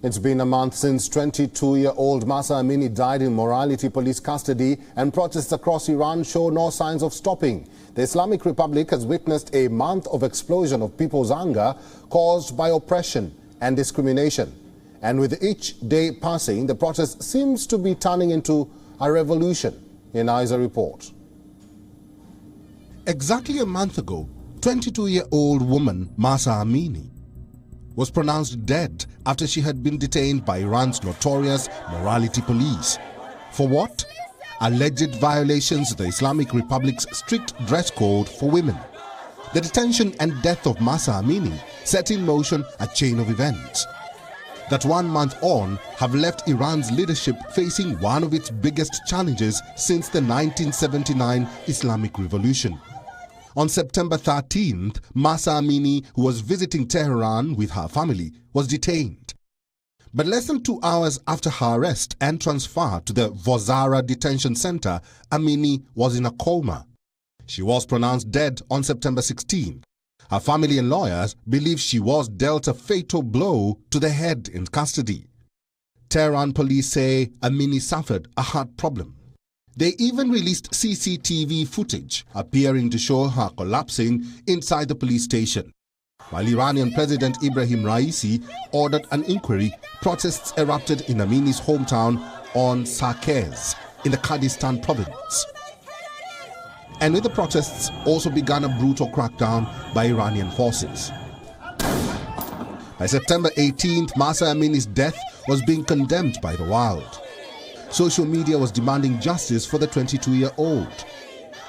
It's been a month since 22-year-old Mahsa Amini died in morality police custody, and protests across Iran show no signs of stopping. The Islamic Republic has witnessed a month of explosion of people's anger caused by oppression and discrimination. And with each day passing, the protest seems to be turning into a revolution. In a report. Exactly a month ago, 22-year-old woman Mahsa Amini was pronounced dead after she had been detained by Iran's notorious morality police. For what? Alleged violations of the Islamic Republic's strict dress code for women. The detention and death of Mahsa Amini set in motion a chain of events that 1 month on have left Iran's leadership facing one of its biggest challenges since the 1979 Islamic Revolution. On September 13th, Mahsa Amini, who was visiting Tehran with her family, was detained. But less than 2 hours after her arrest and transfer to the Vozara detention center, Amini was in a coma. She was pronounced dead on September 16th. Her family and lawyers believe she was dealt a fatal blow to the head in custody. Tehran police say Amini suffered a heart problem. They even released CCTV footage appearing to show her collapsing inside the police station. While Iranian President Ibrahim Raisi ordered an inquiry, protests erupted in Amini's hometown on Sarkez in the Kurdistan province. And with the protests also began a brutal crackdown by Iranian forces. By September 18th, Mahsa Amini's death was being condemned by the world. Social media was demanding justice for the 22-year-old.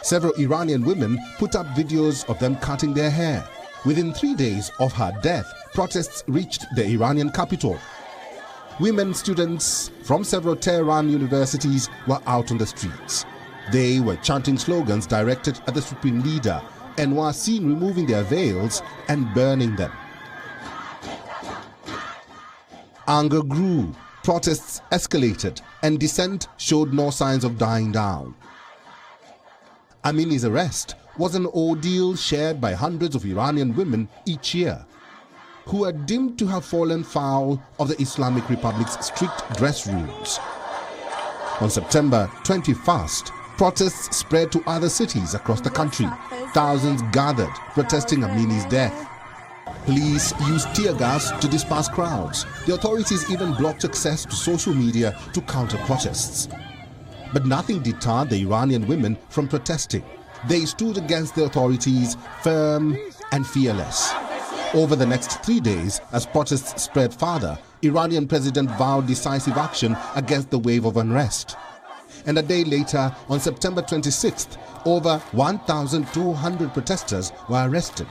Several Iranian women put up videos of them cutting their hair. Within 3 days of her death, protests reached the Iranian capital. Women students from several Tehran universities were out on the streets. They were chanting slogans directed at the supreme leader and were seen removing their veils and burning them. Anger grew, protests escalated, and dissent showed no signs of dying down. Amini's arrest was an ordeal shared by hundreds of Iranian women each year, who are deemed to have fallen foul of the Islamic Republic's strict dress rules. On September 21st, protests spread to other cities across the country. Thousands gathered protesting Amini's death. Police used tear gas to disperse crowds. The authorities even blocked access to social media to counter protests. But nothing deterred the Iranian women from protesting. They stood against the authorities, firm and fearless. Over the next 3 days, as protests spread further, Iranian president vowed decisive action against the wave of unrest. And a day later, on September 26th, over 1,200 protesters were arrested.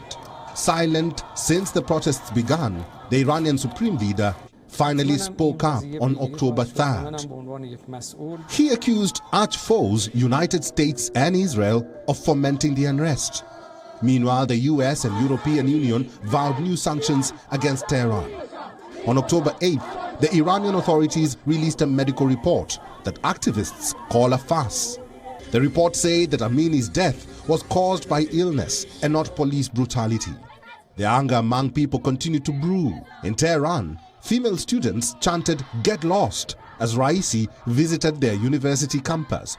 Silent since the protests began, the Iranian supreme leader finally spoke up on October 3rd. He accused arch-foes United States and Israel of fomenting the unrest. Meanwhile, the US and European Union vowed new sanctions against Tehran. On October 8th, the Iranian authorities released a medical report that activists call a farce. The report said that Amini's death was caused by illness and not police brutality. The anger among people continued to brew. In Tehran, female students chanted "Get lost" as Raisi visited their university campus.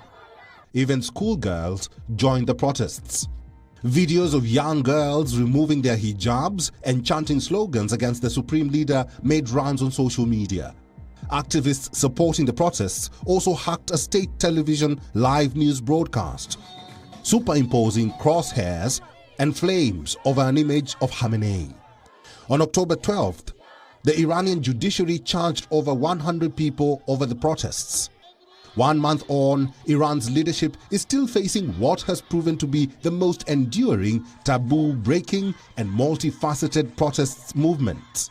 Even schoolgirls joined the protests. Videos of young girls removing their hijabs and chanting slogans against the supreme leader made rounds on social media. Activists supporting the protests also hacked a state television live news broadcast, superimposing crosshairs and flames over an image of Khamenei. On October 12th, the Iranian judiciary charged over 100 people over the protests. 1 month on, Iran's leadership is still facing what has proven to be the most enduring, taboo-breaking and multifaceted protests movement.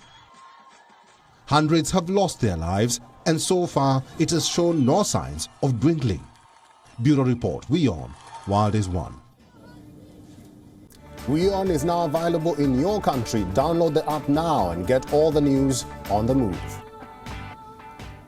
Hundreds have lost their lives, and so far it has shown no signs of dwindling. Bureau Report, WION, World is One. WION is now available in your country. Download the app now and get all the news on the move.